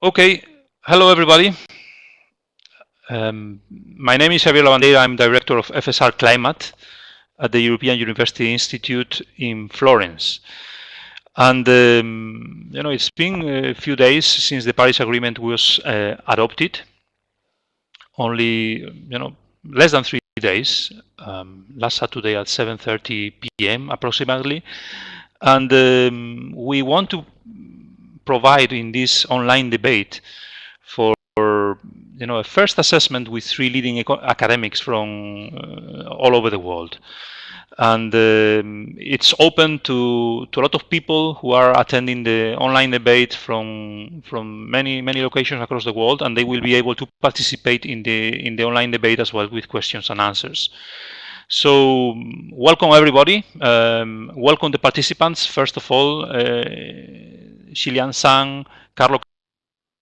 Okay, hello everybody. My name is Xavier Labandeira. I'm Director of FSR Climate at the European University Institute in Florence. And it's been a few days since the Paris Agreement was adopted. Only less than 3 days. Last Saturday at 7:30 p.m. approximately, and we want to provide in this online debate for a first assessment with 3 leading academics from all over the world, and it's open to a lot of people who are attending the online debate from many locations across the world, and they will be able to participate in the online debate as well with questions and answers. So welcome everybody. Welcome the participants. First of all, Xiliang, Zhang, Carlo,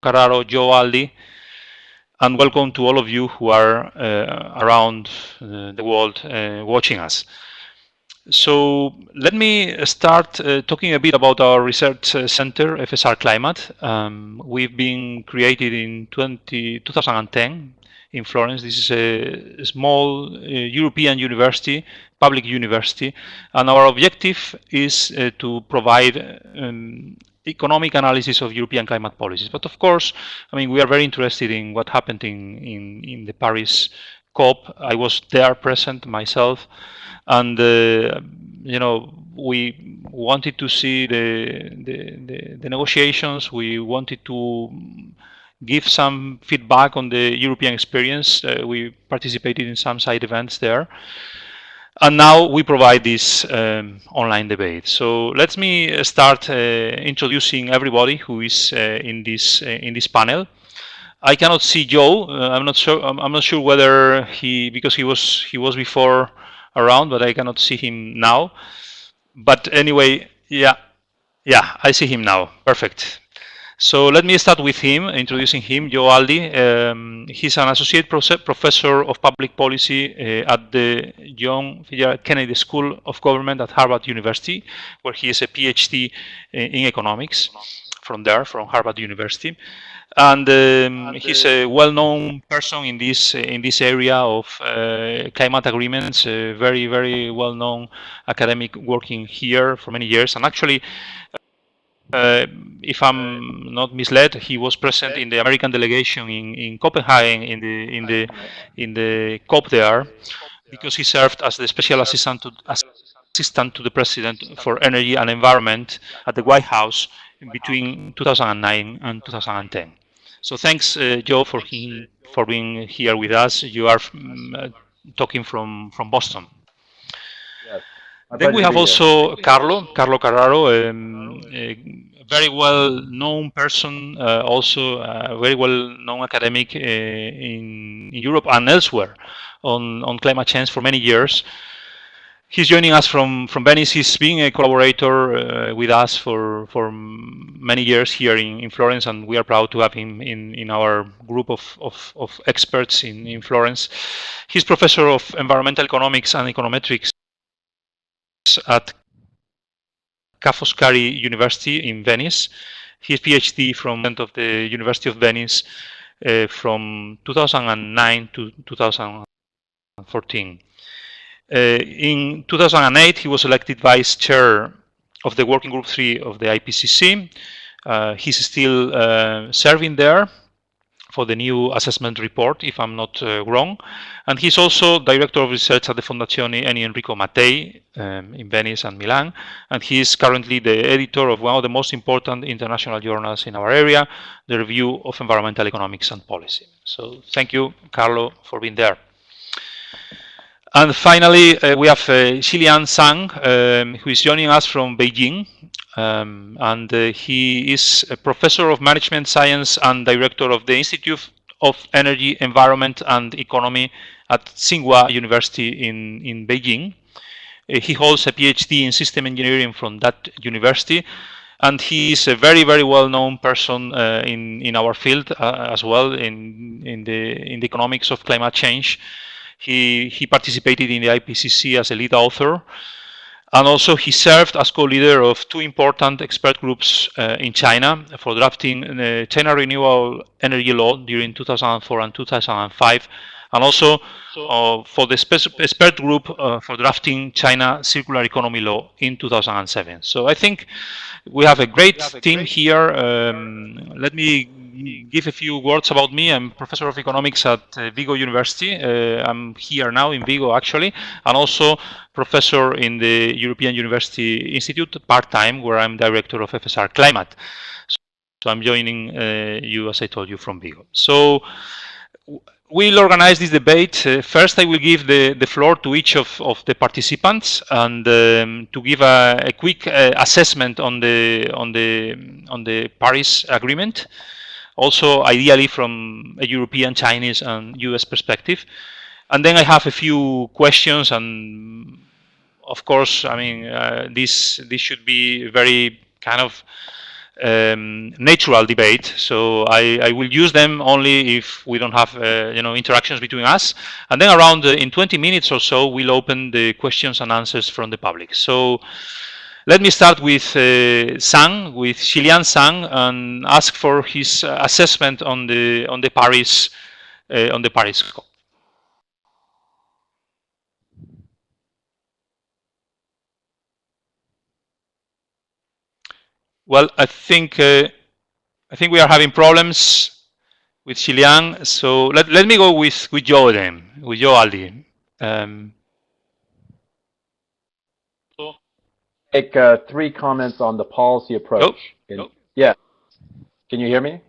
Carraro, Aldy, and welcome to all of you who are around the world watching us. So let me start talking a bit about our research center, FSR Climate. We've been created in 2010 in Florence. This is a small European university, public university, and our objective is to provide economic analysis of European climate policies. But of course, we are very interested in what happened in the Paris COP. I was there present myself, and we wanted to see the negotiations. We wanted to give some feedback on the European experience. We participated in some side events there. And now we provide this online debate. So let me start introducing everybody who is in this panel. I cannot see Joe. I'm not sure whether because he was before around, but I cannot see him now. But anyway, yeah, I see him now. Perfect. So let me start with him, introducing him, Joe Aldy. He's an associate professor of public policy at the John F. Kennedy School of Government at Harvard University, where he is a PhD in economics from Harvard University. And he's a well-known person in this area of climate agreements, very, very well-known academic working here for many years. And actually, if I'm not misled, he was present in the American delegation in Copenhagen in the COP there, because he served as the special assistant to the president for energy and environment at the White House between 2009 and 2010. So thanks, Joe, for being here with us. You are talking from Boston. Yes. Then we have also Carlo Carraro, a very well-known person, also a very well-known academic in Europe and elsewhere on climate change for many years. He's joining us from Venice. He's been a collaborator with us for many years here in Florence, and we are proud to have him in our group of experts in Florence. He's professor of environmental economics and econometrics at Foscari University in Venice. His PhD from the University of Venice from 2009 to 2014. In 2008, he was elected vice chair of the Working Group 3 of the IPCC. He's still serving there for the new assessment report, if I'm not wrong. And he's also director of research at the Fondazione Enrico Mattei in Venice and Milan. And he's currently the editor of one of the most important international journals in our area, the Review of Environmental Economics and Policy. So thank you, Carlo, for being there. And finally, we have Xiliang Zhang, who is joining us from Beijing. And he is a professor of management science and director of the Institute of Energy, Environment and Economy at Tsinghua University in Beijing. He holds a PhD in system engineering from that university, and he is a very, very well-known person in our field as well, in the economics of climate change. He participated in the IPCC as a lead author. And also he served as co-leader of two important expert groups in China for drafting the China Renewable Energy Law during 2004 and 2005, and also for the expert group for drafting China Circular Economy Law in 2007. So I think we have a great team here. Let me give a few words about me. I'm professor of economics at Vigo University. I'm here now in Vigo, actually, and also professor in the European University Institute part-time, where I'm director of FSR Climate. So I'm joining you, as I told you, from Vigo. So we'll organize this debate. First, I will give the floor to each of the participants, and to give a quick assessment on the Paris Agreement, also ideally from a European, Chinese, and US perspective. And then I have a few questions, and of course, I mean, this should be very kind of natural debate. So I will use them only if we don't have interactions between us. And then around in 20 minutes or so, we'll open the questions and answers from the public. So let me start with Zhang, with Xiliang, and ask for his assessment on the Paris COP. Well, I think we are having problems with Xiliang, so let me go with Joe then, with Joe Aldy. Make three comments on the policy approach. Yeah, can you hear me?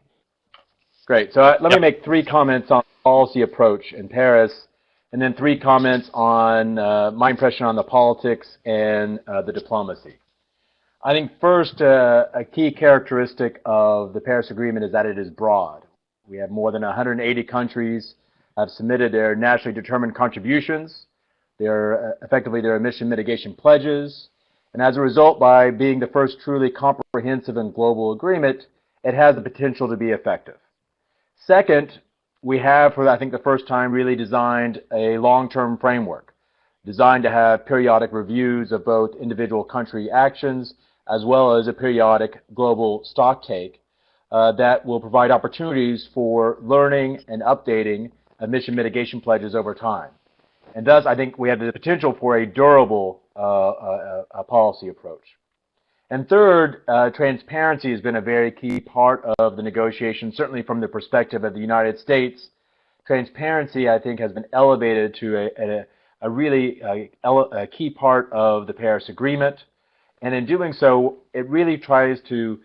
Great. So let me make three comments on the policy approach in Paris, and then three comments on my impression on the politics and the diplomacy. I think first, a key characteristic of the Paris Agreement is that it is broad. We have more than 180 countries have submitted their nationally determined contributions, effectively their emission mitigation pledges, and as a result, by being the first truly comprehensive and global agreement, it has the potential to be effective. Second, we have, for I think the first time, really designed a long-term framework, designed to have periodic reviews of both individual country actions as well as a periodic global stocktake that will provide opportunities for learning and updating emission mitigation pledges over time. And thus, I think we have the potential for a durable policy approach. And third, transparency has been a very key part of the negotiation, certainly from the perspective of the United States. Transparency, I think, has been elevated to a really key part of the Paris Agreement. And in doing so, it really tries to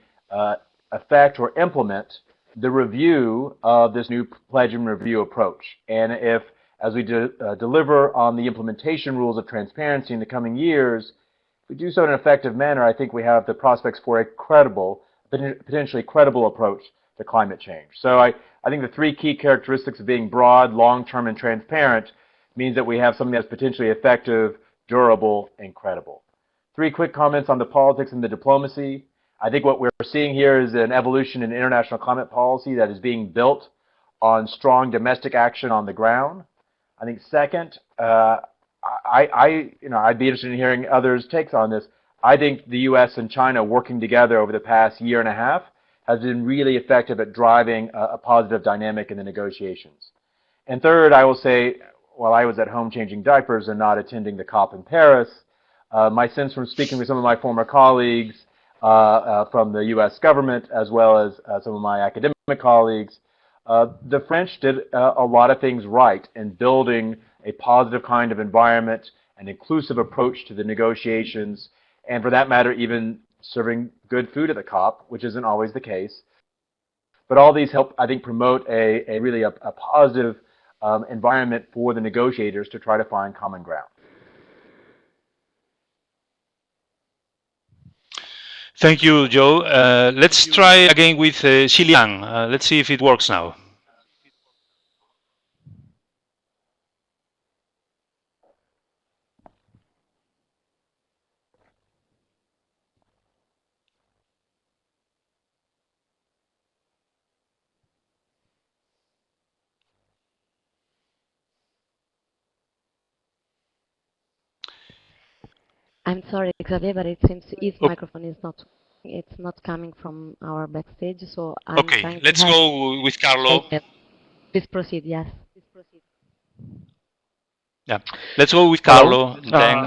affect or implement the review of this new pledge and review approach. And if, as we deliver on the implementation rules of transparency in the coming years, if we do so in an effective manner, I think we have the prospects for a credible, potentially credible approach to climate change. So I think the three key characteristics of being broad, long-term, and transparent means that we have something that's potentially effective, durable, and credible. Three quick comments on the politics and the diplomacy. I think what we're seeing here is an evolution in international climate policy that is being built on strong domestic action on the ground. I think second, I'd be interested in hearing others' takes on this. I think the U.S. and China working together over the past year and a half has been really effective at driving a positive dynamic in the negotiations. And third, I will say, while I was at home changing diapers and not attending the COP in Paris, my sense from speaking with some of my former colleagues from the U.S. government, as well as some of my academic colleagues, the French did a lot of things right in building a positive kind of environment, an inclusive approach to the negotiations, and for that matter, even serving good food at the COP, which isn't always the case. But all these help, I think, promote a really positive environment for the negotiators to try to find common ground. Thank you, Joe. Let's try again with Xiliang. Let's see if it works now. I'm sorry, Xavier, but it seems his microphone is not. It's not coming from our backstage, so I'm trying let's to help. go with Carlo. Please proceed. Yes. Yeah, let's go with Carlo. Then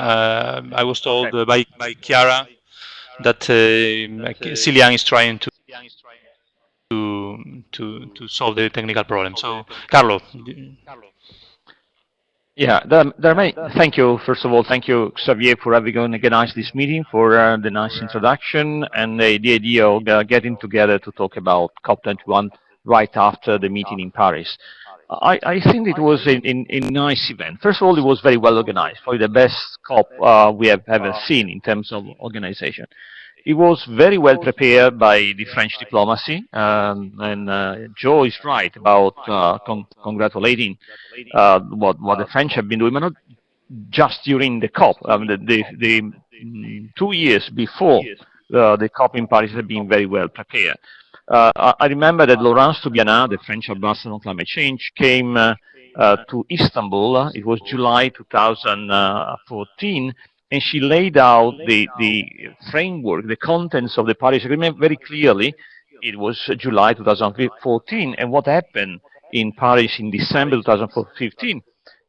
I was told by Chiara that Xiliang is trying to solve the technical problem. So, Carlo. Yeah, thank you. First of all, thank you, Xavier, for having organized this meeting, for the nice introduction, and the idea of getting together to talk about COP21 right after the meeting in Paris. I think it was a nice event. First of all, it was very well organized, probably the best COP we have ever seen in terms of organization. It was very well prepared by the French diplomacy, and Joe is right about congratulating what the French have been doing, but not just during the COP. I mean, the 2 years before the COP in Paris have been very well prepared. I remember that Laurence Toubiana, the French ambassador on climate change, came to Istanbul. It was July 2014. And she laid out the framework, the contents of the Paris Agreement very clearly. It was July 2014, and what happened in Paris in December 2015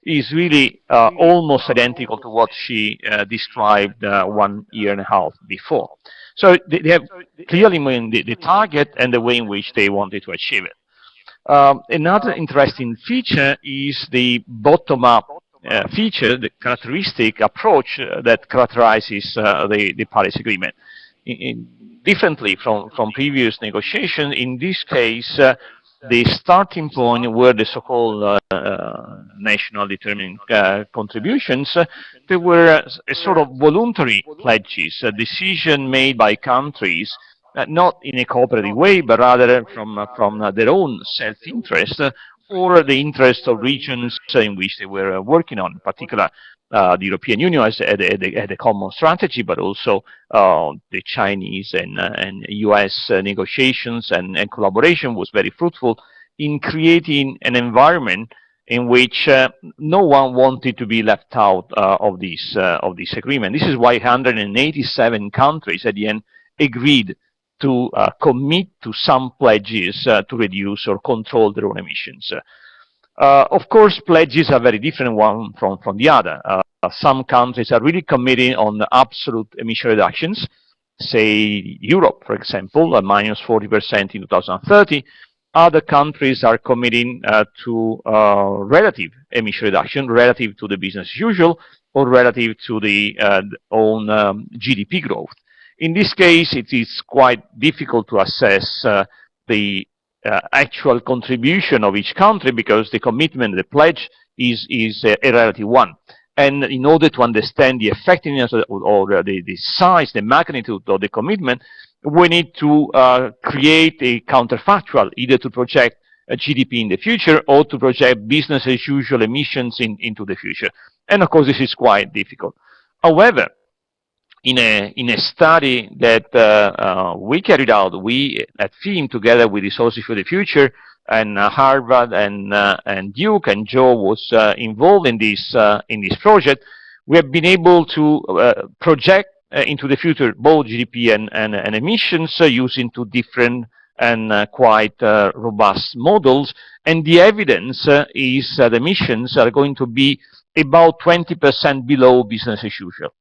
is really almost identical to what she described 1.5 years before. So they have clearly the target and the way in which they wanted to achieve it. Another interesting feature is the bottom-up feature, the characteristic approach that characterizes the Paris Agreement. Differently from previous negotiations, in this case, the starting point were the so-called national determined contributions. There were a sort of voluntary pledges, a decision made by countries, not in a cooperative way, but rather from their own self-interest, or the interest of regions in which they were working on. In particular, the European Union had a common strategy, but also the Chinese and US negotiations and collaboration was very fruitful in creating an environment in which no one wanted to be left out of this agreement. This is why 187 countries at the end agreed to commit to some pledges to reduce or control their own emissions. Of course, pledges are very different one from the other. Some countries are really committing on absolute emission reductions, say Europe, for example, minus 40% in 2030. Other countries are committing to relative emission reduction, relative to the business as usual, or relative to the own GDP growth. In this case, it is quite difficult to assess the actual contribution of each country because the commitment, the pledge, is a relative one. And in order to understand the effectiveness or the size, the magnitude of the commitment, we need to create a counterfactual, either to project a GDP in the future or to project business as usual emissions into the future. And of course, this is quite difficult. However, in a study that we carried out, we at FEAM, together with Resources for the Future, and Harvard and Duke, and Joe was involved in this project, we have been able to project into the future both GDP and emissions using two different and quite robust models. And the evidence is that emissions are going to be about 20% below business as usual.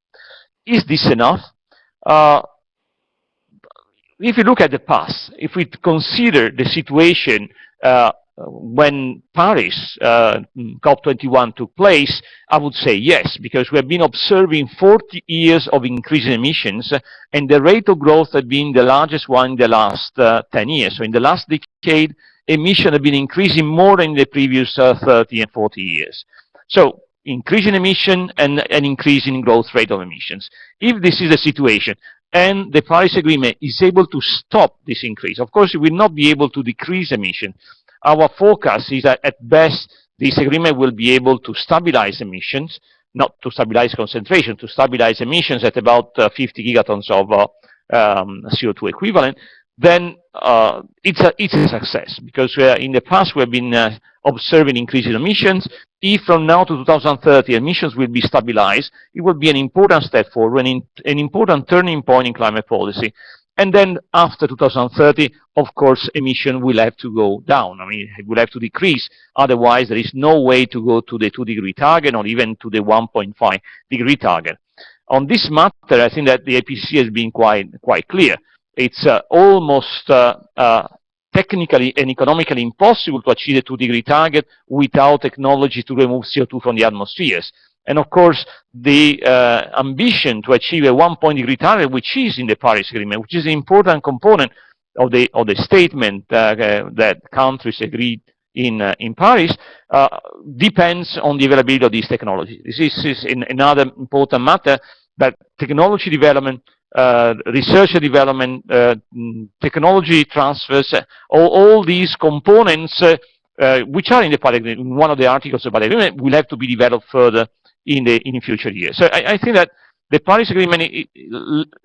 Is this enough? If you look at the past, if we consider the situation when Paris COP21 took place, I would say yes, because we have been observing 40 years of increasing emissions, and the rate of growth has been the largest one in the last 10 years. So in the last decade, emissions have been increasing more than in the previous 30 and 40 years. So increasing emission and an increase in growth rate of emissions. If this is the situation, and the Paris Agreement is able to stop this increase, of course, it will not be able to decrease emissions. Our forecast is that at best, this agreement will be able to stabilize emissions, not to stabilize concentration, to stabilize emissions at about 50 gigatons of CO2 equivalent. Then it's a success, because in the past we have been observing increasing emissions. If from now to 2030 emissions will be stabilized, it will be an important step forward, an important turning point in climate policy. And then after 2030, of course, emission will have to go down. I mean, it will have to decrease. Otherwise, there is no way to go to the 2-degree target or even to the 1.5-degree target. On this matter, I think that the IPCC has been quite clear. It's almost technically and economically impossible to achieve the 2-degree target without technology to remove CO2 from the atmospheres. And of course, the ambition to achieve a 1-degree target, which is in the Paris Agreement, which is an important component of the statement that countries agreed in Paris, depends on the availability of these technologies. This is another important matter, that technology development, research and development, technology transfers, all these components which are in the Paris Agreement, in one of the articles of the Paris Agreement, will have to be developed further in future years. So I think that the Paris Agreement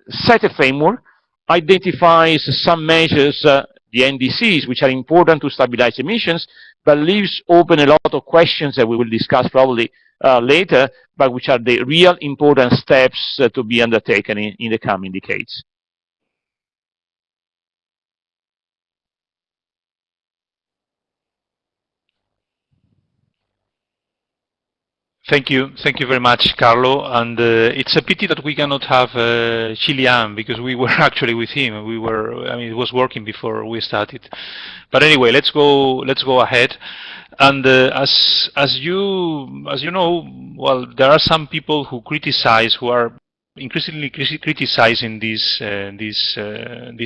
set a framework, identifies some measures, the NDCs, which are important to stabilize emissions, but leaves open a lot of questions that we will discuss probably later, but which are the real important steps to be undertaken in the coming decades. Thank you very much, Carlo. And it's a pity that we cannot have Xiliang, because we were actually with him. I mean, it was working before we started. But anyway, let's go ahead. And as you know, well, there are some people who are increasingly criticizing this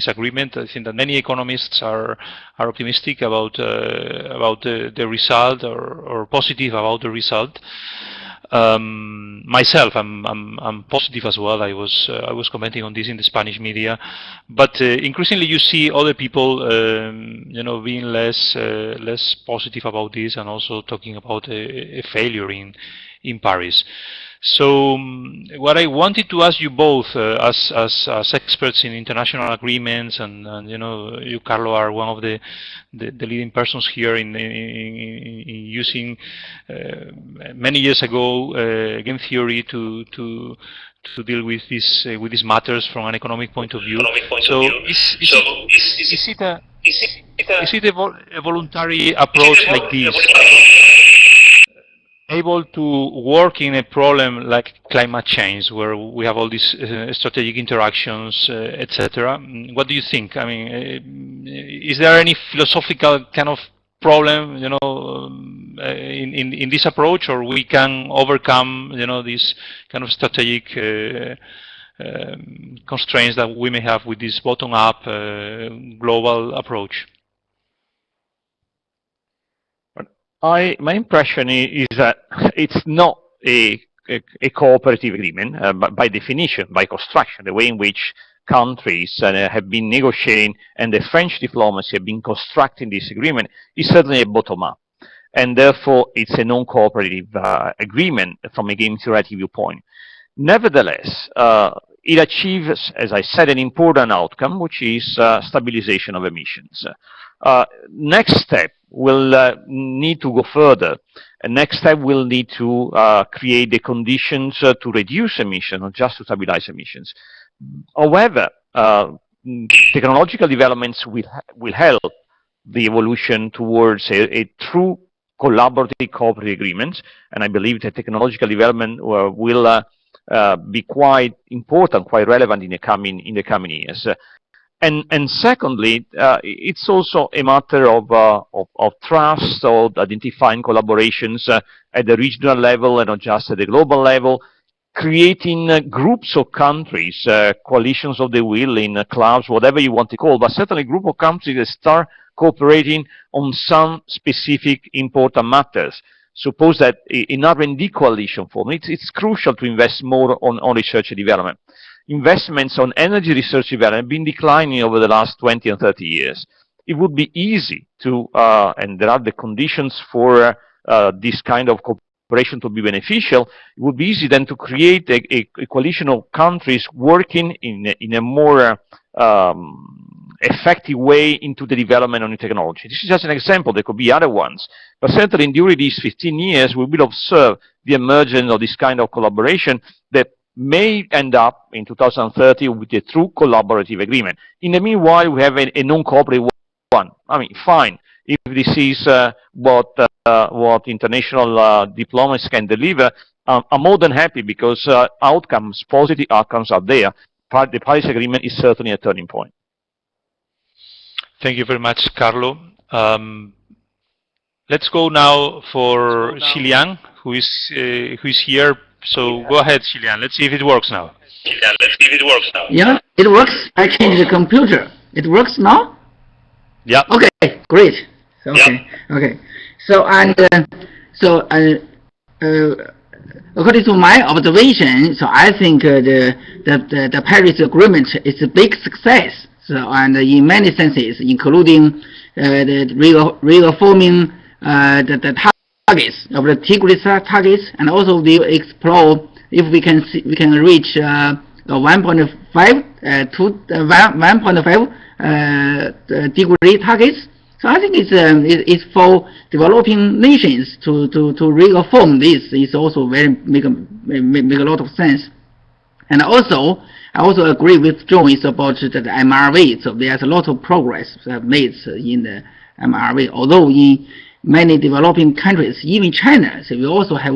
agreement. I think that many economists are optimistic about the result, or positive about the result. Myself, I'm positive as well. I was commenting on this in the Spanish media, but increasingly you see other people, being less positive about this, and also talking about a failure in Paris. So what I wanted to ask you both, as experts in international agreements, and you, Carlo, are one of the leading persons here in using many years ago game theory to deal with these matters from an economic point of view. So is it a voluntary approach like this able to work in a problem like climate change, where we have all these strategic interactions, etc.? What do you think? I mean, is there any philosophical kind of problem, in this approach, or we can overcome, these kind of strategic constraints that we may have with this bottom-up global approach? My impression is that it's not a cooperative agreement by definition, by construction. The way in which countries have been negotiating and the French diplomacy have been constructing this agreement is certainly a bottom-up. And therefore, it's a non-cooperative agreement from a game theoretic viewpoint. Nevertheless, it achieves, as I said, an important outcome, which is stabilization of emissions. Next step will need to go further. Next step will need to create the conditions to reduce emissions, not just to stabilize emissions. However, technological developments will help the evolution towards a true collaborative cooperative agreement, and I believe that technological development will be quite important, quite relevant in the coming years. And secondly, it's also a matter of trust, of identifying collaborations at the regional level and not just at the global level, creating groups of countries, coalitions of the will, in clubs, whatever you want to call, but certainly a group of countries that start cooperating on some specific important matters. Suppose that in R&D coalition form, it's crucial to invest more on research and development. Investments on energy research and development have been declining over the last 20 and 30 years. It would be easy to, and there are the conditions for this kind of cooperation to be beneficial, it would be easy then to create a coalition of countries working in a more effective way into the development of new technology. This is just an example. There could be other ones. But certainly during these 15 years, we will observe the emergence of this kind of collaboration that may end up in 2030 with a true collaborative agreement. In the meanwhile, we have a non-cooperative one. I mean, fine. If this is what international diplomacy can deliver, I'm more than happy because positive outcomes are there. The Paris Agreement is certainly a turning point. Thank you very much, Carlo. Let's go now for Xiliang, who is here. So go ahead, Xiliang. Let's see if it works now. Yeah, it works. I changed the computer. It works now? Yeah. Okay, great. Okay, okay. So according to my observation, so I think the Paris Agreement is a big success. So and in many senses, including the reaffirming the targets of the degree targets, and also we explore if we can reach 1.5 to 1.5 degree targets. So I think it's for developing nations to reaffirm this is also make a lot of sense. And also I also agree with Zhang is about the MRV. So there's a lot of progress made in the MRV. Although in many developing countries, even China, so we also have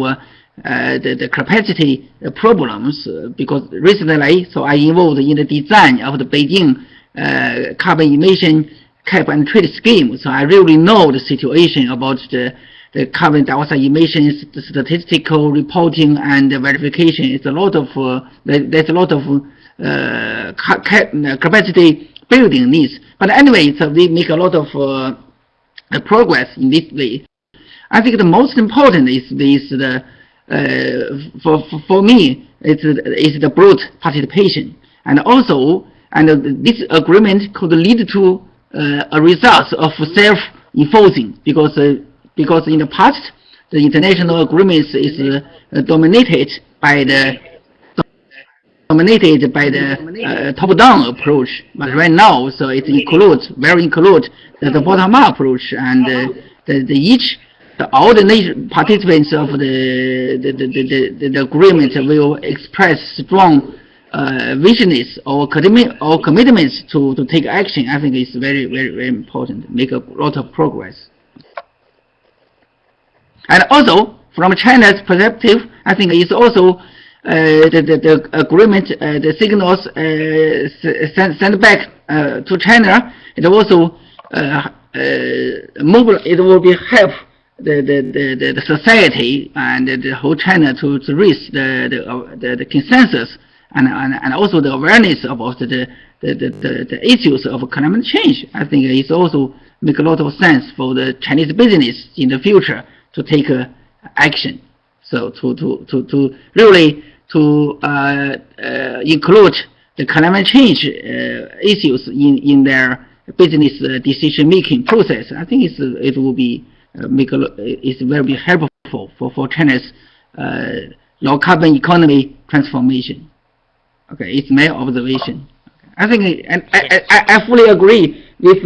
the capacity problems because recently, so I involved in the design of the Beijing carbon emission cap and trade scheme. So I really know the situation about the carbon dioxide emissions, the statistical reporting and the verification. It's a lot of there's a lot of capacity building needs. But anyway, so we make a lot of progress in this way. I think the most important is for me is the broad participation, and also this agreement could lead to a result of self-enforcing because in the past the international agreements is dominated by the top-down approach, but right now so it includes the bottom-up approach, and all the participants of the agreement will express strong visions or commitments to take action. I think it's very, very, very important. Make a lot of progress. And also, from China's perspective, I think it's also the agreement, the signals sent back to China. It also it will be help the society and the whole China to reach the consensus and also the awareness about the issues of climate change. I think it's also make a lot of sense for the Chinese business in the future to take action. So to really include the climate change issues in their business decision making process. I think it will be it's very helpful for China's low carbon economy transformation. Okay, it's my observation. I think, and I fully agree with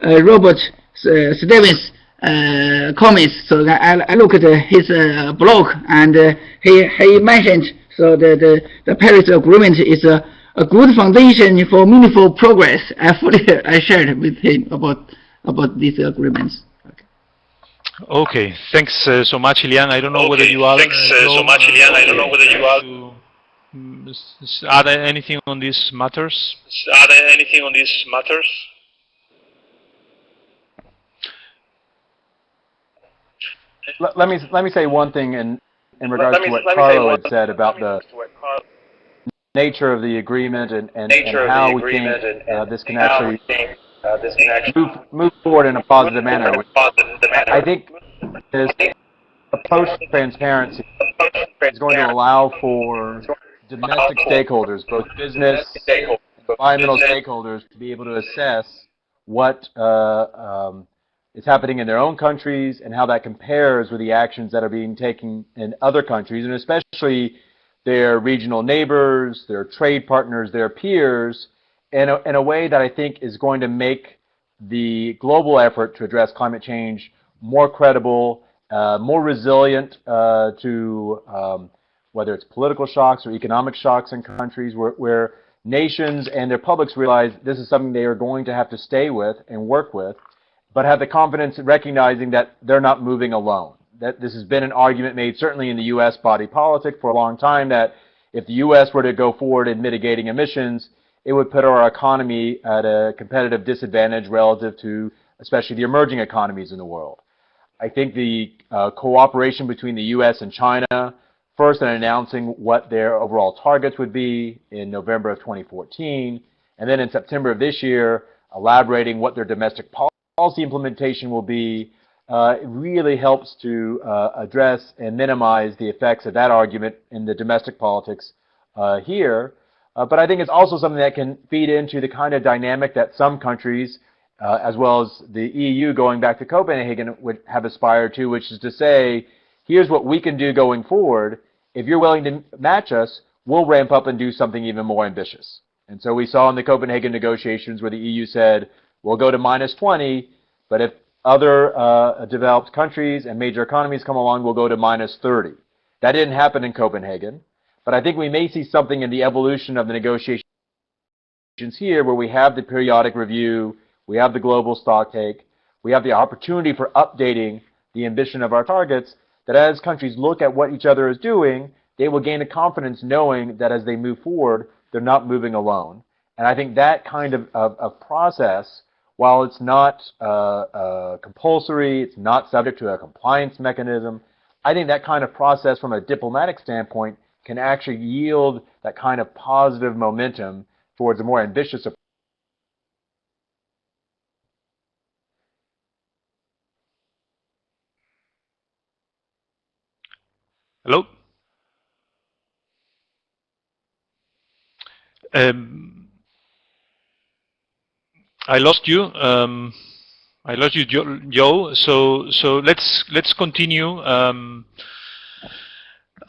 Robert Stevens' comments. So I look at his blog, and he mentioned so the Paris Agreement is a good foundation for meaningful progress. I shared with him about these agreements. Okay, thanks so much, Xiliang. I don't know whether you are. To add anything on these matters? Let me say one thing in regards to what Carlo had said about the nature of the agreement and how we think this can actually move forward in a positive manner. I think this approach to transparency is going to allow for domestic stakeholders, both business and environmental stakeholders, to be able to assess what is happening in their own countries and how that compares with the actions that are being taken in other countries, and especially their regional neighbors, their trade partners, their peers, in a way that I think is going to make the global effort to address climate change more credible, more resilient to whether it's political shocks or economic shocks in countries where nations and their publics realize this is something they are going to have to stay with and work with, but have the confidence in recognizing that they're not moving alone. That this has been an argument made certainly in the U.S. body politic for a long time that if the U.S. were to go forward in mitigating emissions, it would put our economy at a competitive disadvantage relative to especially the emerging economies in the world. I think the cooperation between the U.S. and China, first in announcing what their overall targets would be in November of 2014, and then in September of this year, elaborating what their domestic policy implementation will be, it really helps to address and minimize the effects of that argument in the domestic politics here. But I think it's also something that can feed into the kind of dynamic that some countries, as well as the EU going back to Copenhagen, would have aspired to, which is to say, here's what we can do going forward. If you're willing to match us, we'll ramp up and do something even more ambitious. And so we saw in the Copenhagen negotiations where the EU said, we'll go to -20, but if other developed countries and major economies come along, we'll go to -30. That didn't happen in Copenhagen. But I think we may see something in the evolution of the negotiations here where we have the periodic review, we have the global stocktake, we have the opportunity for updating the ambition of our targets, that as countries look at what each other is doing, they will gain a confidence knowing that as they move forward, they're not moving alone. And I think that kind of process, while it's not compulsory, it's not subject to a compliance mechanism, I think that kind of process from a diplomatic standpoint can actually yield that kind of positive momentum towards a more ambitious approach. Hello? I lost you. I lost you, Joe. So let's continue.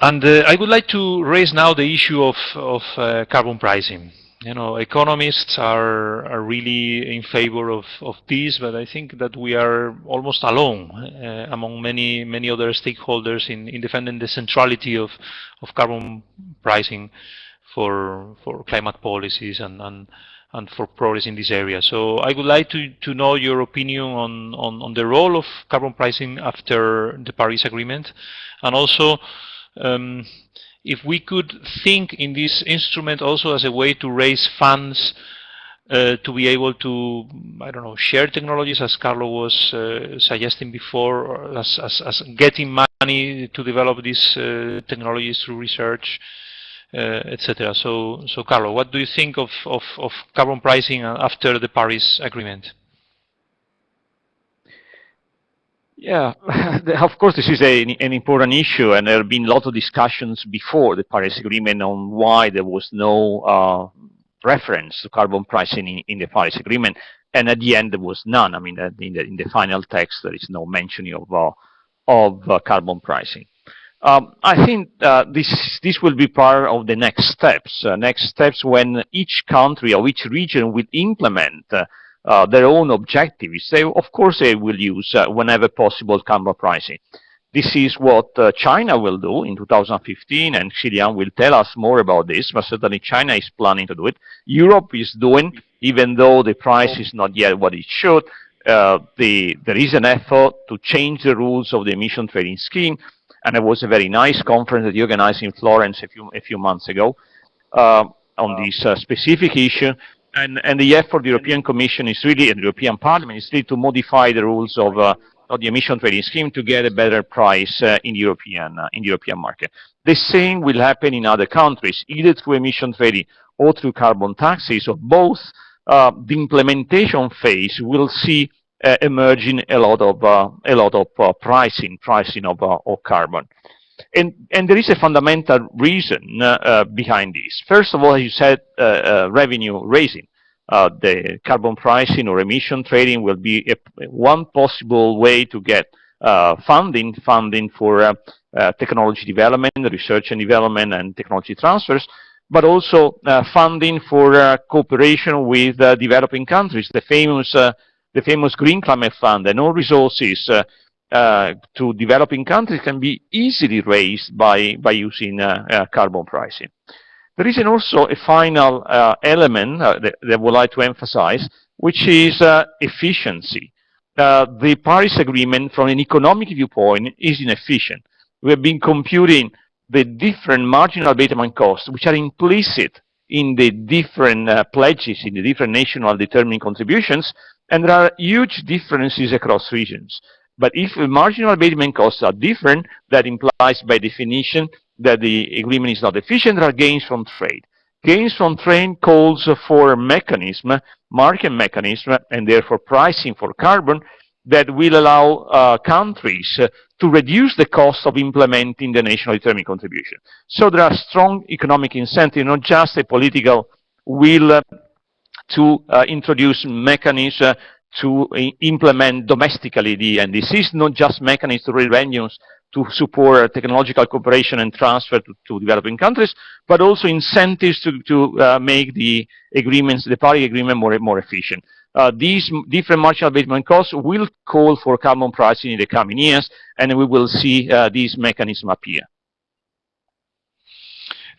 And I would like to raise now the issue of carbon pricing. You know, economists are really in favor of this, but I think that we are almost alone among many other stakeholders in defending the centrality of carbon pricing for climate policies and for progress in this area. So I would like to know your opinion on the role of carbon pricing after the Paris Agreement, and also if we could think in this instrument also as a way to raise funds to be able to, I don't know, share technologies, as Carlo was suggesting before, or as getting money to develop these technologies through research, etc. So Carlo, what do you think of carbon pricing after the Paris Agreement? Yeah, of course, this is an important issue, and there have been a lot of discussions before the Paris Agreement on why there was no reference to carbon pricing in the Paris Agreement, and at the end there was none. I mean, in the final text there is no mentioning of carbon pricing. I think this will be part of the next steps. Next steps when each country or each region will implement their own objectives. Of course, they will use, whenever possible, carbon pricing. This is what China will do in 2015, and Xiliang will tell us more about this, but certainly China is planning to do it. Europe is doing, even though the price is not yet what it should. There is an effort to change the rules of the emission trading scheme, and there was a very nice conference that you organized in Florence a few months ago on this specific issue. And the effort of the European Commission is really, and the European Parliament is really to modify the rules of the emission trading scheme to get a better price in the European market. The same will happen in other countries, either through emission trading or through carbon taxes, or both. The implementation phase will see emerging a lot of pricing of carbon. And there is a fundamental reason behind this. First of all, as you said, revenue raising. The carbon pricing or emission trading will be one possible way to get funding for technology development, research and development, and technology transfers. but also funding for cooperation with developing countries, the famous Green Climate Fund, and all resources to developing countries can be easily raised by using carbon pricing. There is also a final element that I would like to emphasize, which is efficiency. The Paris Agreement, from an economic viewpoint, is inefficient. We have been computing the different marginal abatement costs, which are implicit in the different pledges, in the different national determining contributions, and there are huge differences across regions. But if the marginal abatement costs are different, that implies by definition that the agreement is not efficient. There are gains from trade. Gains from trade calls for a mechanism, market mechanism, and therefore pricing for carbon that will allow countries to reduce the cost of implementing the national determining contribution. So there are strong economic incentives, not just a political will to introduce mechanisms to implement domestically the NDCs, not just mechanisms to raise revenues to support technological cooperation and transfer to developing countries, but also incentives to make the agreements, the Paris Agreement, more efficient. These different marginal abatement costs will call for carbon pricing in the coming years, and we will see these mechanisms appear.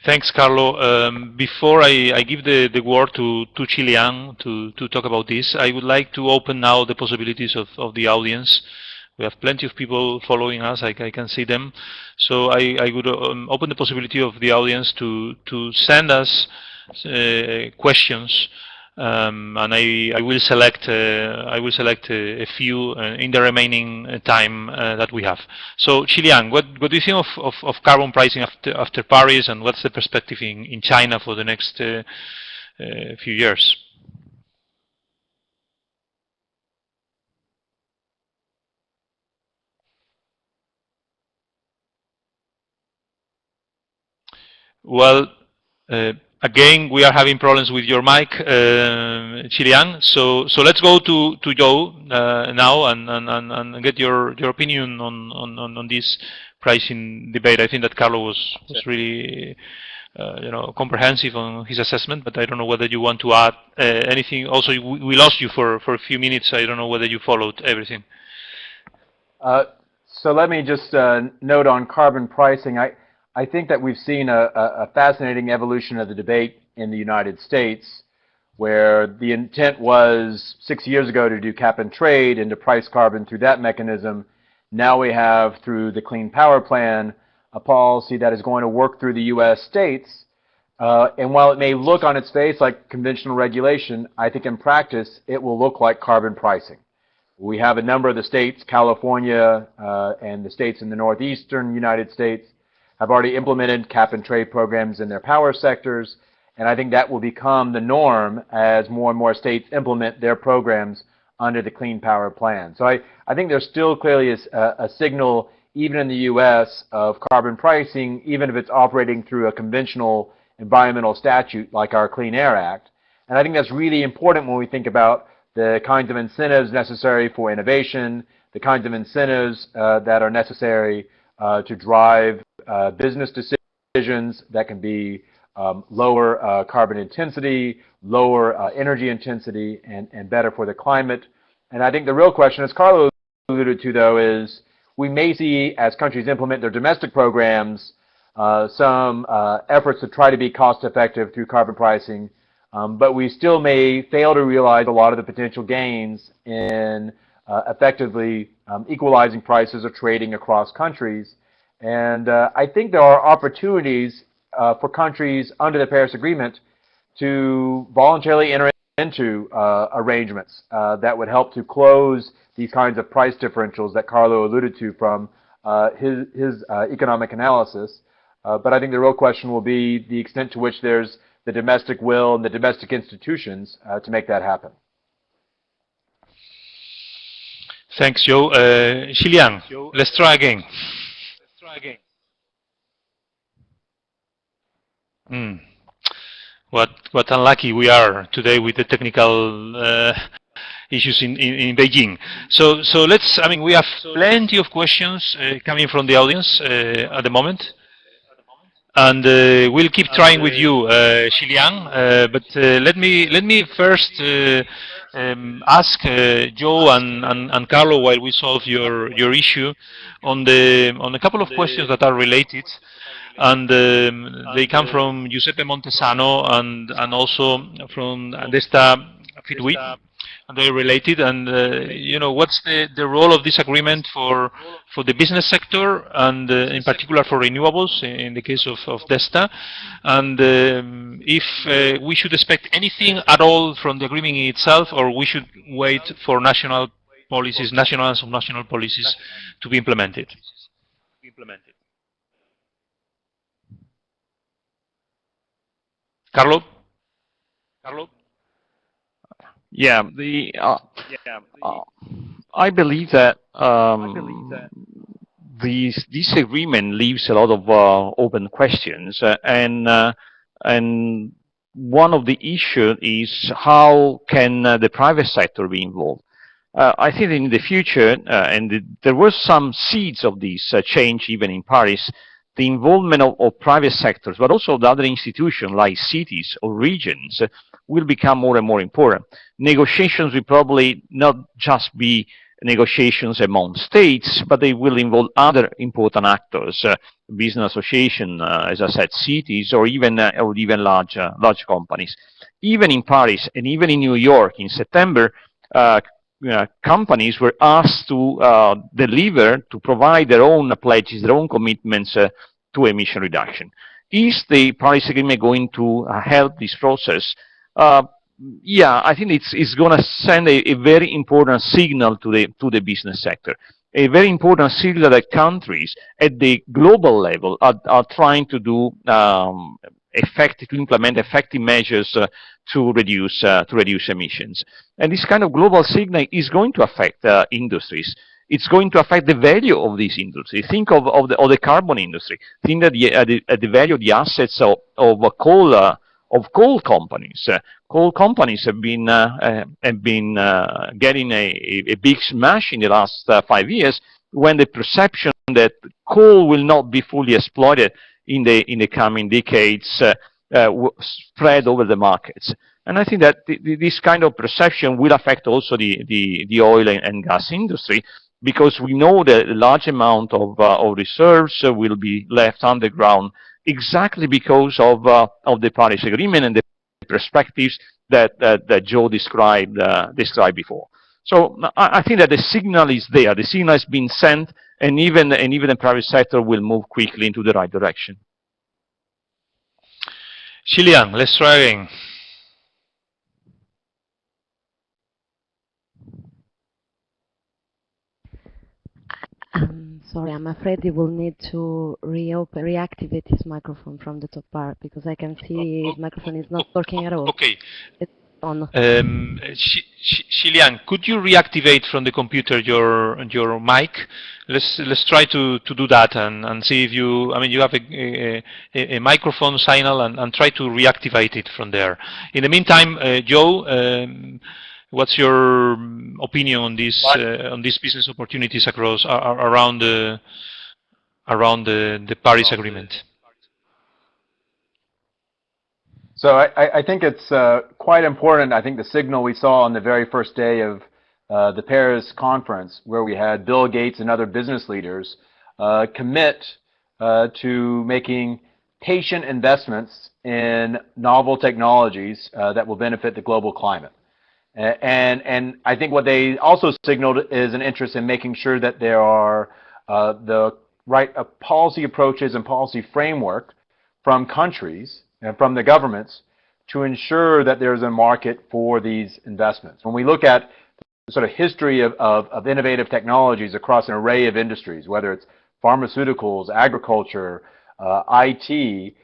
Thanks, Carlo. Before I give the word to Xiliang to talk about this, I would like to open now the possibilities of the audience. We have plenty of people following us. I can see them. So I would open the possibility of the audience to send us questions, and I will select a few in the remaining time that we have. So Xiliang, what do you think of carbon pricing after Paris, and what's the perspective in China for the next few years? Well, again, we are having problems with your mic, Xiliang. So let's go to Joe now and get your opinion on this pricing debate. I think that Carlo was really comprehensive on his assessment, but I don't know whether you want to add anything. Also, we lost you for a few minutes. I don't know whether you followed everything. So let me just note on carbon pricing. I think that we've seen a fascinating evolution of the debate in the United States, where the intent was 6 years ago to do cap and trade and to price carbon through that mechanism. Now we have, through the Clean Power Plan, a policy that is going to work through the U.S. states. And while it may look on its face like conventional regulation, I think in practice it will look like carbon pricing. We have a number of the states, California and the states in the northeastern United States, have already implemented cap and trade programs in their power sectors, and I think that will become the norm as more and more states implement their programs under the Clean Power Plan. So I think there still clearly is a signal, even in the U.S., of carbon pricing, even if it's operating through a conventional environmental statute like our Clean Air Act. And I think that's really important when we think about the kinds of incentives necessary for innovation, the kinds of incentives that are necessary to drive business decisions that can be lower carbon intensity, lower energy intensity, and better for the climate. And I think the real question, as Carlo alluded to, though, is we may see, as countries implement their domestic programs, some efforts to try to be cost-effective through carbon pricing, but we still may fail to realize a lot of the potential gains in effectively equalizing prices or trading across countries. And I think there are opportunities for countries under the Paris Agreement to voluntarily enter into arrangements that would help to close these kinds of price differentials that Carlo alluded to from his economic analysis. But I think the real question will be the extent to which there's the domestic will and the domestic institutions to make that happen. Thanks, Joe. Xiliang, let's try again. What unlucky we are today with the technical issues in Beijing. So let's, we have plenty of questions coming from the audience at the moment. And we'll keep trying with you, Xiliang. But let me first ask Joe and Carlo, while we solve your issue, on a couple of questions that are related, and they come from Giuseppe Montesano and also from Desta Fitwi, and they're related. And you know, what's the role of this agreement for the business sector, and in particular for renewables in the case of Desta, and if we should expect anything at all from the agreement itself, or we should wait for national policies, national and subnational policies, to be implemented. Carlo? Yeah, I believe that this agreement leaves a lot of open questions, and one of the issues is how can the private sector be involved. I think in the future, there were some seeds of this change even in Paris, the involvement of private sectors, but also the other institutions like cities or regions will become more and more important. Negotiations will probably not just be negotiations among states, but they will involve other important actors, business association, as I said, cities, or even large companies. Even in Paris and even in New York in September, companies were asked to deliver, to provide their own pledges, their own commitments to emission reduction. Is the Paris Agreement going to help this process? Yeah, I think it's going to send a very important signal to the business sector. A very important signal that countries at the global level are trying to do to implement effective measures to reduce emissions. And this kind of global signal is going to affect industries. It's going to affect the value of this industry. Think of the carbon industry. Think that the value of the assets of coal companies. Coal companies have been getting a big smash in the last 5 years, when the perception that coal will not be fully exploited in the coming decades spread over the markets. And I think that this kind of perception will affect also the oil and gas industry, because we know that a large amount of reserves will be left underground, exactly because of the Paris Agreement and the perspectives that Joe described before. So I think that the signal is there. The signal has been sent, and even the private sector will move quickly into the right direction. Xiliang, let's try again. Sorry, I'm afraid he will need to reactivate his microphone from the top part, because I can see his microphone is not working at all. Okay. It's on. Xiliang, could you reactivate from the computer your mic? Let's try to do that and see if you. I mean, you have a microphone signal, and try to reactivate it from there. In the meantime, Joe. What's your opinion on these business opportunities around the Paris Agreement? So I think it's quite important. I think the signal we saw on the very first day of the Paris conference, where we had Bill Gates and other business leaders commit to making patient investments in novel technologies that will benefit the global climate. And I think what they also signaled is an interest in making sure that there are the right policy approaches and policy framework from countries and from the governments to ensure that there's a market for these investments. When we look at the sort of history of innovative technologies across an array of industries, whether it's pharmaceuticals, agriculture, IT,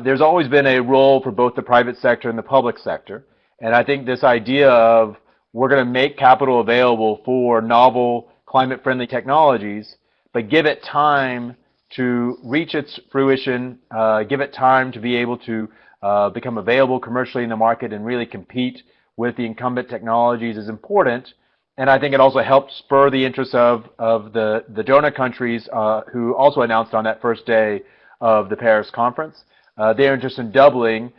there's always been a role for both the private sector and the public sector. And I think this idea of we're going to make capital available for novel climate-friendly technologies, but give it time to reach its fruition, give it time to be able to become available commercially in the market and really compete with the incumbent technologies is important. And I think it also helps spur the interest of the donor countries who also announced on that first day of the Paris conference. They're interested in doubling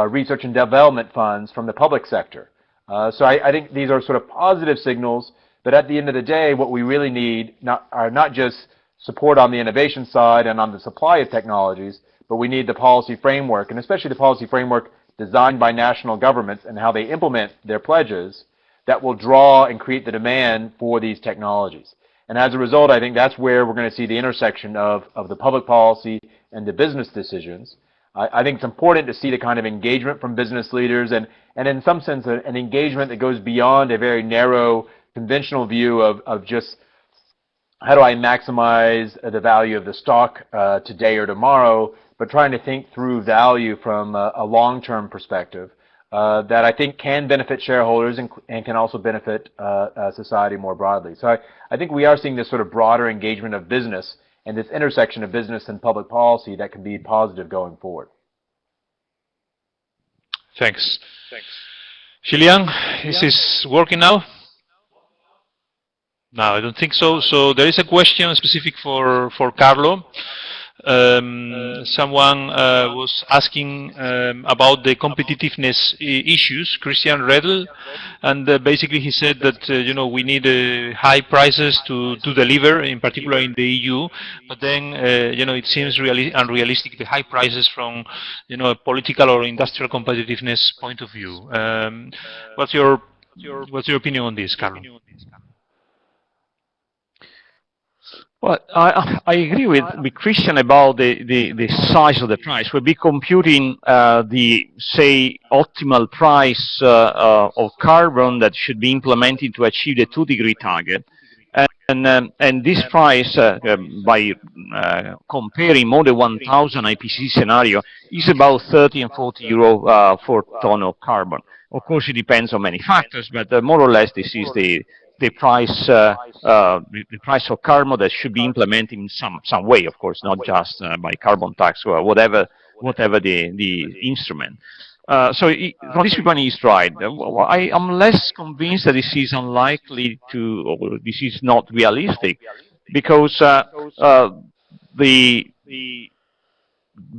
research and development funds from the public sector. So I think these are sort of positive signals, but at the end of the day, what we really need are not just support on the innovation side and on the supply of technologies, but we need the policy framework, and especially the policy framework designed by national governments and how they implement their pledges that will draw and create the demand for these technologies. And as a result, I think that's where we're going to see the intersection of the public policy and the business decisions. I think it's important to see the kind of engagement from business leaders and in some sense an engagement that goes beyond a very narrow conventional view of just how do I maximize the value of the stock today or tomorrow, but trying to think through value from a long-term perspective that I think can benefit shareholders and can also benefit society more broadly. So I think we are seeing this sort of broader engagement of business and this intersection of business and public policy that can be positive going forward. Thanks. Xiliang, is this working now? No, I don't think so. So there is a question specific for Carlo. Someone was asking about the competitiveness issues, Christian Redl, and basically he said that we need high prices to deliver, in particular in the EU, but then it seems unrealistic, the high prices from a political or industrial competitiveness point of view. What's your opinion on this, Carlo? Well, I agree with Christian about the size of the price. We'll be computing the, say, optimal price of carbon that should be implemented to achieve the 2-degree target. And this price, by comparing more than 1,000 IPCC scenario, is about 30 and 40 euro for ton of carbon. Of course, it depends on many factors, but more or less this is the price of carbon that should be implemented in some way, of course, not just by carbon tax or whatever the instrument. So this one is right. I am less convinced that this is unlikely or this is not realistic, because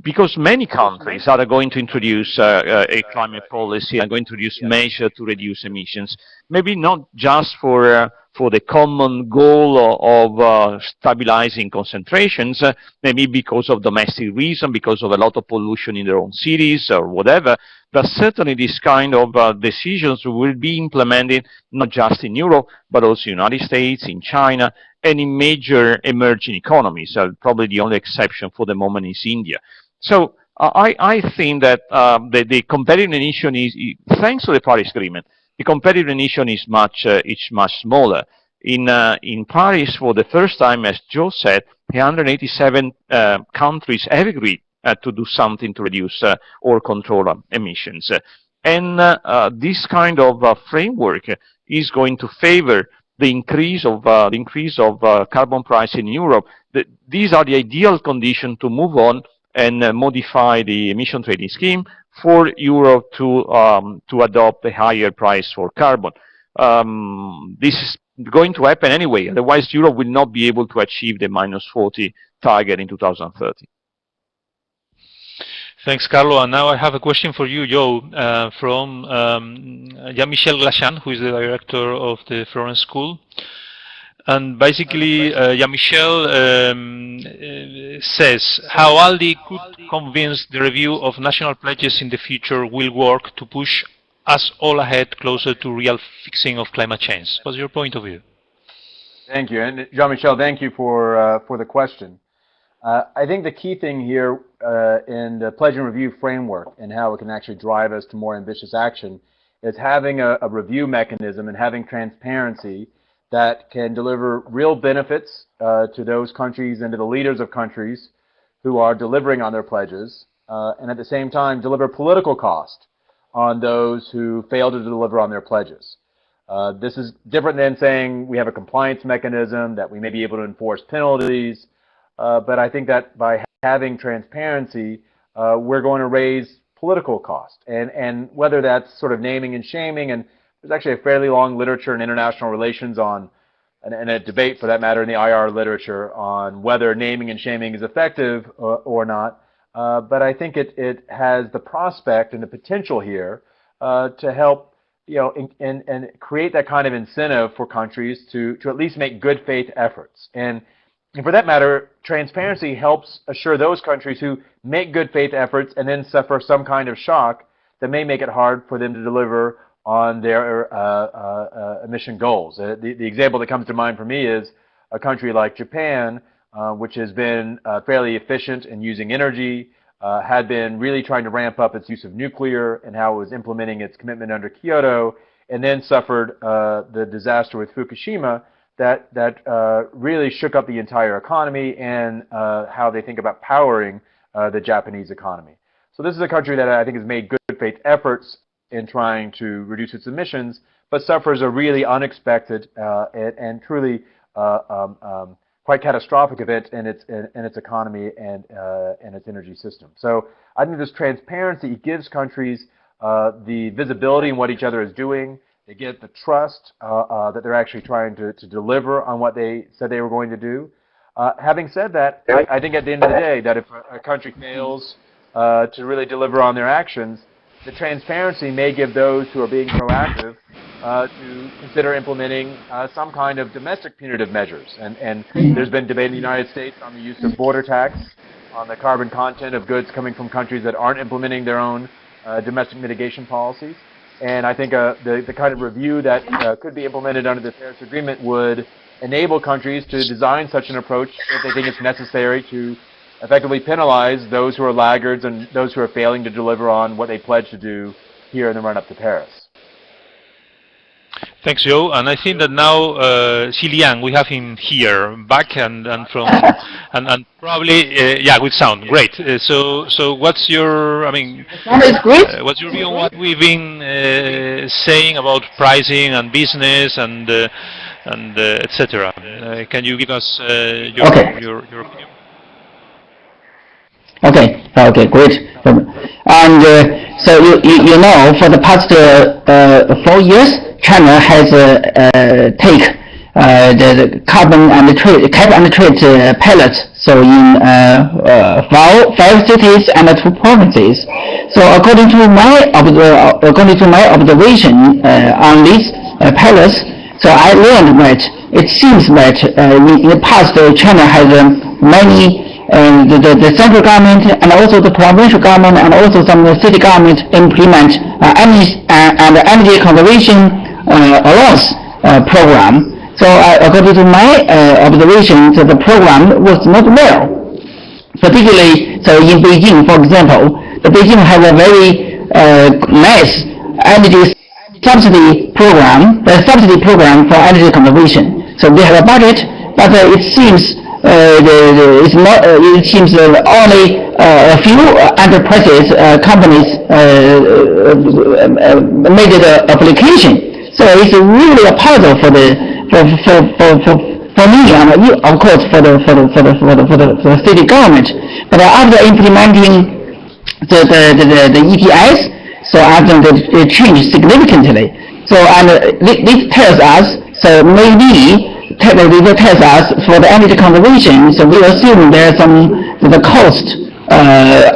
because many countries are going to introduce a climate policy, are going to introduce measures to reduce emissions, maybe not just for the common goal of stabilizing concentrations, maybe because of domestic reason, because of a lot of pollution in their own cities or whatever, but certainly this kind of decisions will be implemented not just in Europe, but also in the United States, in China, and in major emerging economies. Probably the only exception for the moment is India. So I think that the competitive nation is, thanks to the Paris Agreement, the competitive nation is much smaller. In Paris, for the first time, as Joe said, 187 countries have agreed to do something to reduce or control emissions. And this kind of framework is going to favor the increase of carbon price in Europe. These are the ideal conditions to move on and modify the emission trading scheme for Europe to adopt a higher price for carbon. This is going to happen anyway, otherwise Europe will not be able to achieve the -40 target in 2030. Thanks, Carlo. And now I have a question for you, Joe, from Jean-Michel Glachan, who is the director of the Florence School. And basically, Jean-Michel says how Aldy could convince the review of national pledges in the future will work to push us all ahead closer to real fixing of climate change. What's your point of view? Thank you. And Jean-Michel, thank you for the question. I think the key thing here in the pledge and review framework and how it can actually drive us to more ambitious action is having a review mechanism and having transparency that can deliver real benefits to those countries and to the leaders of countries who are delivering on their pledges, and at the same time deliver political cost on those who fail to deliver on their pledges. This is different than saying we have a compliance mechanism that we may be able to enforce penalties, but I think that by having transparency, we're going to raise political cost. And whether that's sort of naming and shaming, and there's actually a fairly long literature in international relations on and a debate for that matter in the IR literature on whether naming and shaming is effective or not. But I think it has the prospect and the potential here to help, and create that kind of incentive for countries to at least make good faith efforts. And for that matter, transparency helps assure those countries who make good faith efforts and then suffer some kind of shock that may make it hard for them to deliver on their emission goals. The example that comes to mind for me is a country like Japan, which has been fairly efficient in using energy, had been really trying to ramp up its use of nuclear and how it was implementing its commitment under Kyoto, and then suffered the disaster with Fukushima that really shook up the entire economy and how they think about powering the Japanese economy. So this is a country that I think has made good faith efforts in trying to reduce its emissions, but suffers a really unexpected and truly quite catastrophic event in its economy and its energy system. So I think this transparency gives countries the visibility in what each other is doing. They get the trust that they're actually trying to deliver on what they said they were going to do. Having said that, I think at the end of the day that if a country fails to really deliver on their actions, the transparency may give those who are being proactive to consider implementing some kind of domestic punitive measures. And there's been debate in the United States on the use of border tax on the carbon content of goods coming from countries that aren't implementing their own domestic mitigation policies. And I think the kind of review that could be implemented under the Paris Agreement would enable countries to design such an approach if they think it's necessary to effectively penalize those who are laggards and those who are failing to deliver on what they pledged to do here in the run-up to Paris. Thanks, Joe. And I think that now Xiliang, we have him here back and from and probably yeah, with sound. Great. So what's your what's your view on what we've been saying about pricing and business and etc. Can you give us your opinion? Okay, great. And so you know, for the past 4 years, China has take the carbon and trade pilots. So in 5 cities and 2 provinces. So according to my observation on these pilots, so I learned that it seems that in the past China has many. The central government and also the provincial government and also some city government implement energy conservation allowance program. So according to my observation, so the program was not well. Particularly, so in Beijing, for example, the Beijing has a very nice energy subsidy program for energy conservation. So they have a budget, but it seems it seems only a few enterprises, companies made the application. So it's really a puzzle for me, and of course for the city government. But after implementing the ETS, so I think it changed significantly. So and this tells us, so maybe. Technically, they test us for the energy conservation, so we assume there's the cost, the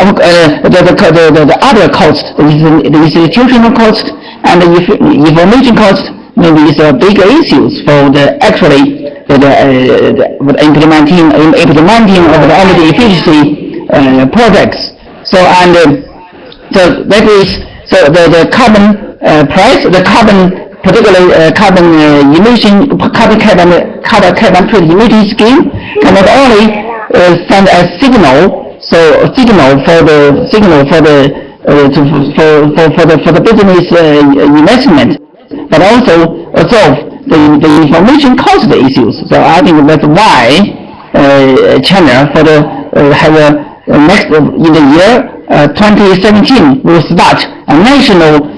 other cost, the institutional cost, and the information cost. Maybe it's a bigger issues for the implementing of the energy efficiency projects. So so that is the carbon price, the carbon. Particularly carbon emission, carbon trade emission scheme can not only send a signal, so signal for the business investment, but also solve the information cost issues. So I think that's why China for the have a next in the year 2017 will start a national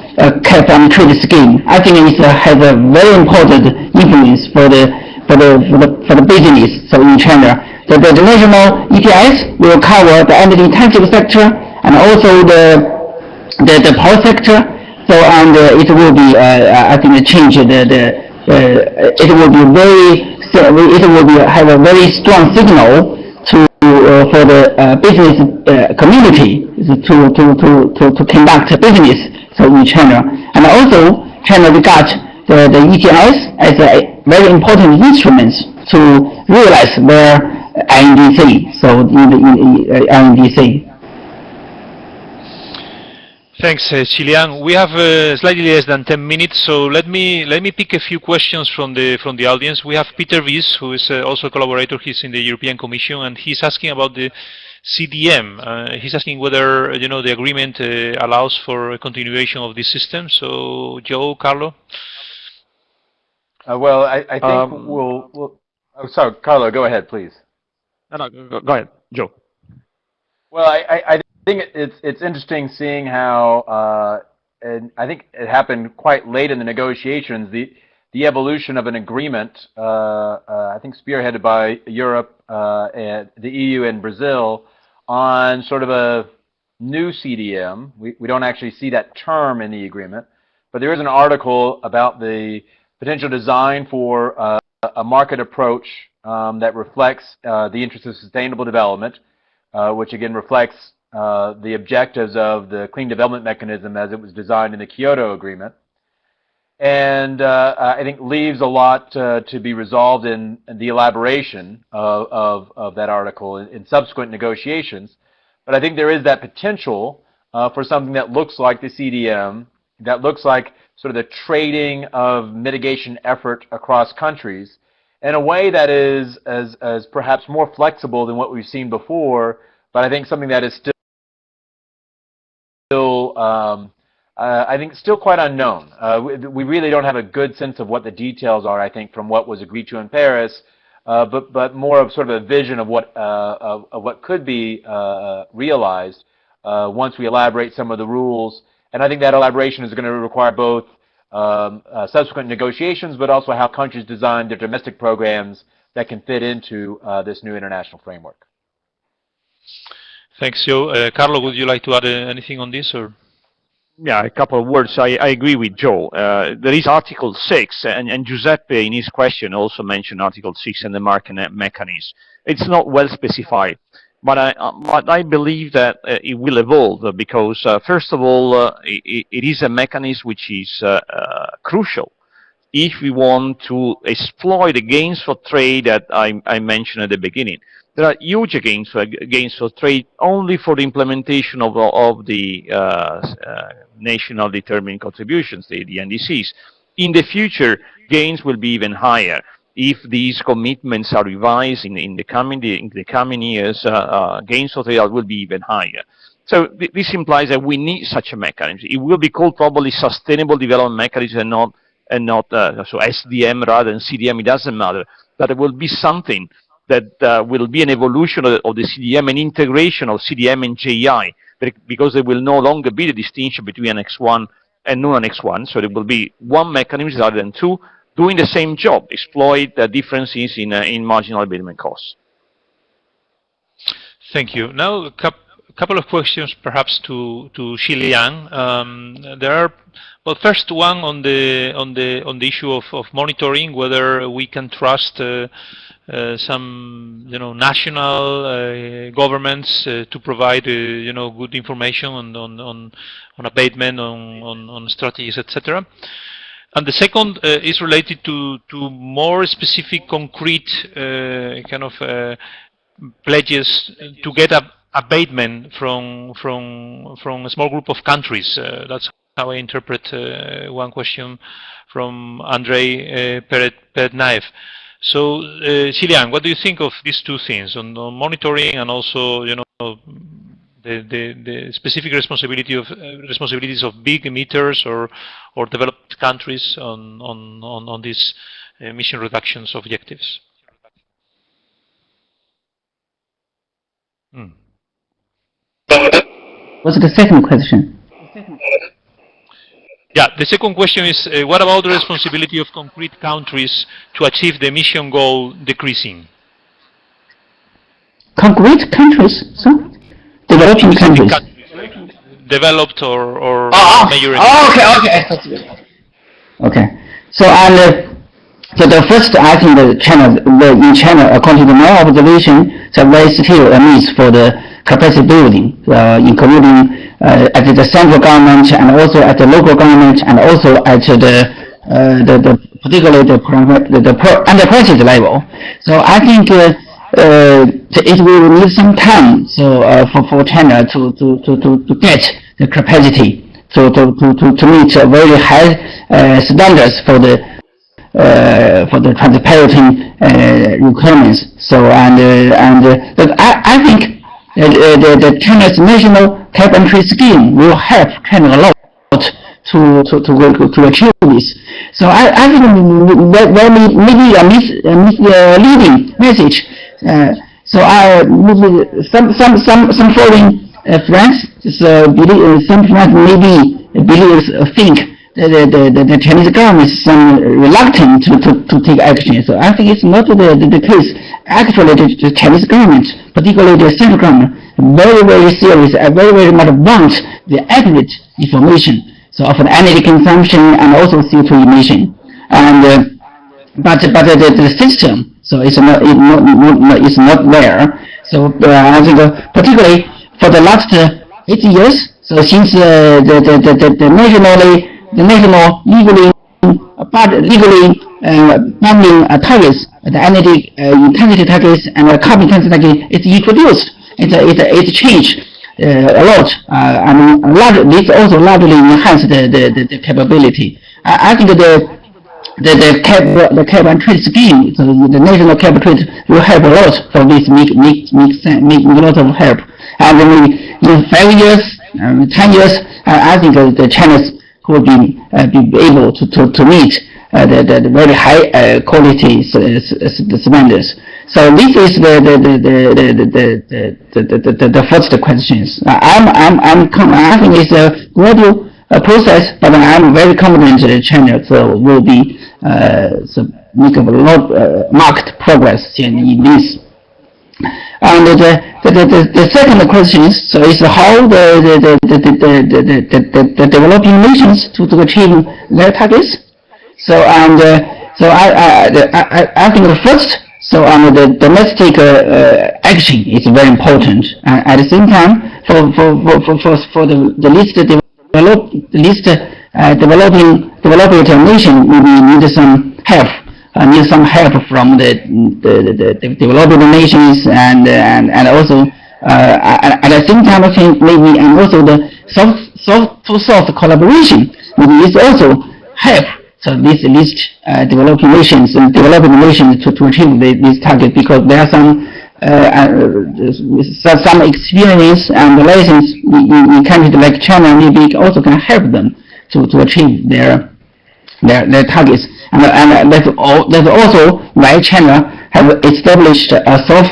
cap and trade scheme. I think it has a very important influence for the business. So in China, the national ETS will cover the energy intensive sector and also the power sector. So and it will be I think change it will be very it will have a very strong signal to for the business community to conduct business in China, and also China regards the ETS as a very important instrument to realize their NDC. So in the NDC. Thanks, Xiliang. We have slightly less than 10 minutes, so let me pick a few questions from the audience. We have Peter Wies, who is also a collaborator. He's in the European Commission, and he's asking about the CDM. He's asking whether the agreement allows for a continuation of this system. So, Joe, Carlo. Well, I think we'll. Oh, sorry, Carlo. Go ahead, please. No, go ahead, Joe. Well, I think it's interesting seeing how, and I think it happened quite late in the negotiations, the evolution of an agreement, I think spearheaded by Europe, and the EU and Brazil, on sort of a new CDM. We don't actually see that term in the agreement, but there is an article about the potential design for a market approach that reflects the interests of sustainable development, which again reflects the objectives of the clean development mechanism as it was designed in the Kyoto Agreement, and I think leaves a lot to be resolved in the elaboration of that article in subsequent negotiations. But I think there is that potential for something that looks like the CDM, that looks like sort of the trading of mitigation effort across countries in a way that is as perhaps more flexible than what we've seen before, but I think something that is still I think still quite unknown. We really don't have a good sense of what the details are, I think, from what was agreed to in Paris, but more of sort of a vision of what could be realized once we elaborate some of the rules. And I think that elaboration is going to require both subsequent negotiations, but also how countries design their domestic programs that can fit into this new international framework. Thanks, Joe. Carlo, would you like to add anything on this, or? Yeah, a couple of words. I agree with Joe. There is Article 6, and Giuseppe in his question also mentioned Article 6 and the market mechanism. It's not well specified, but I believe that it will evolve because, first of all, it is a mechanism which is crucial if we want to exploit the gains for trade that I mentioned at the beginning. There are huge gains for trade only for the implementation of the national determined contributions, the NDCs. In the future, gains will be even higher. If these commitments are revised in the coming years, gains for trade will be even higher. So this implies that we need such a mechanism. It will be called probably Sustainable Development Mechanism and not so SDM rather than CDM. It doesn't matter, but it will be something that will be an evolution of the CDM, an integration of CDM and JI, because there will no longer be the distinction between Annex 1 and non-Annex 1. So there will be one mechanism rather than two, doing the same job, exploit the differences in marginal abatement costs. Thank you. Now, a couple of questions perhaps to Xiliang. There are, well, first one on the issue of monitoring, whether we can trust some national governments to provide good information on abatement, on strategies, etc. And the second is related to more specific, concrete kind of pledges to get abatement from a small group of countries. That's how I interpret one question from Andrei Peretnaev. So, Xiliang, what do you think of these two things, on monitoring and also, the specific responsibilities of big emitters or developed countries on these emission reductions objectives? What's the second question? Yeah, the second question is, what about the responsibility of concrete countries to achieve the emission goal decreasing? Concrete countries? So? Developing countries? Developed or major... Okay. Okay. So, and So the first, I think in China, according to my observation, there is still a need for the capacity building, including at the central government and also at the local government and also at particularly the enterprise level. So I think it will need some time for China to get the capacity to meet very high standards for the transparency requirements. So I think the China's national carbon trade scheme will help China a lot to achieve this. So I think there may be a misleading message. So maybe some foreign friends, some friends maybe think the Chinese government is reluctant to take action. So I think it's not the case. Actually, the Chinese government, particularly the central government, very serious, very much want the accurate information. So of the energy consumption and also CO2 emission. And but the system, so it's not there. So I think particularly for the last 8 years, so since the national legally binding targets, the energy intensity targets and the carbon intensity target is introduced. It changed a lot. I mean, this also largely enhanced the capability. I think the carbon trade scheme, so the national carbon trade will help a lot for this, make a lot of help. And in 5 years, 10 years, I think the China's could be able to meet the very high quality standards. So this is the first questions. I think it's a gradual process, but I'm very confident that China will be make a lot marked progress in this. And the second question so is how the developing nations to achieve their targets. So I think the first, the domestic action is very important. And at the same time, for the least developing nation, we need some help. Need some help from the developing nations and also at the same time I think maybe and also the soft collaboration maybe is also help. So these least developing nations to achieve this target, because there are some experience and lessons in countries like China maybe also can help them to achieve their targets. And that's also why China have established a solve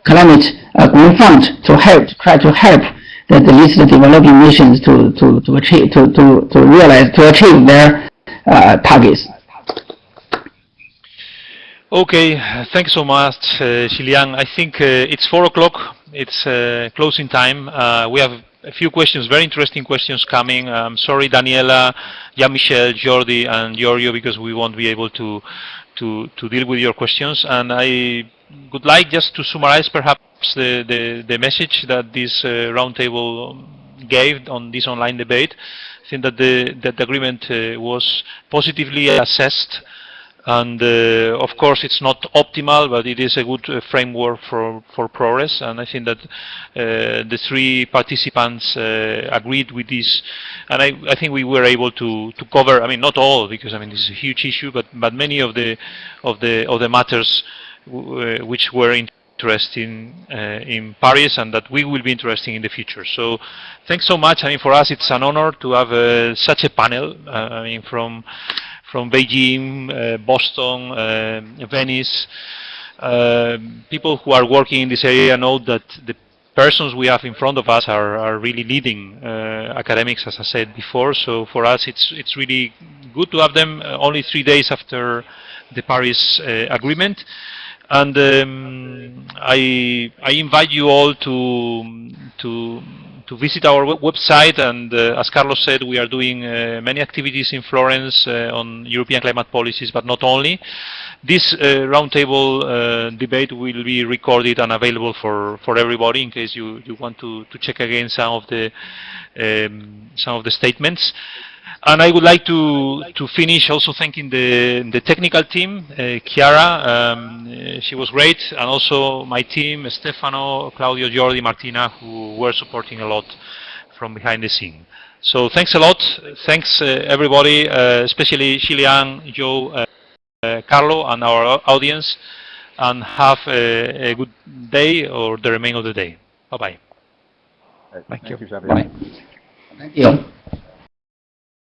climate green fund to try to help the least developing nations to achieve their targets. Okay, thanks so much, Xiliang. I think it's 4 o'clock. It's closing time. We have a few questions, very interesting questions coming. I'm sorry, Daniela, Jean-Michel, Jordi, and Giorgio, because we won't be able to deal with your questions. And I would like just to summarize perhaps the message that this roundtable gave on this online debate. I think that the agreement was positively assessed. And of course, it's not optimal, but it is a good framework for progress. And I think that the 3 participants agreed with this. And I think we were able to cover. I mean, not all, because I mean this is a huge issue, but many of the matters which were interesting in Paris, and that we will be interesting in the future. So, thanks so much. I mean, for us, it's an honor to have such a panel. I mean, from Beijing, Boston, Venice, people who are working in this area know that the persons we have in front of us are really leading academics, as I said before. So for us, it's really good to have them only 3 days after the Paris Agreement. And I invite you all to visit our website. And as Carlos said, we are doing many activities in Florence on European climate policies, but not only. This roundtable debate will be recorded and available for everybody in case you want to check again some of the statements. And I would like to finish also thanking the technical team, Chiara, she was great, and also my team, Stefano, Claudio, Jordi, Martina, who were supporting a lot from behind the scene. So thanks a lot. Thanks everybody, especially Xiliang, Joe, Carlo, and our audience, and have a good day or the remainder of the day. Bye-bye. Thank you, Bye. Thank you.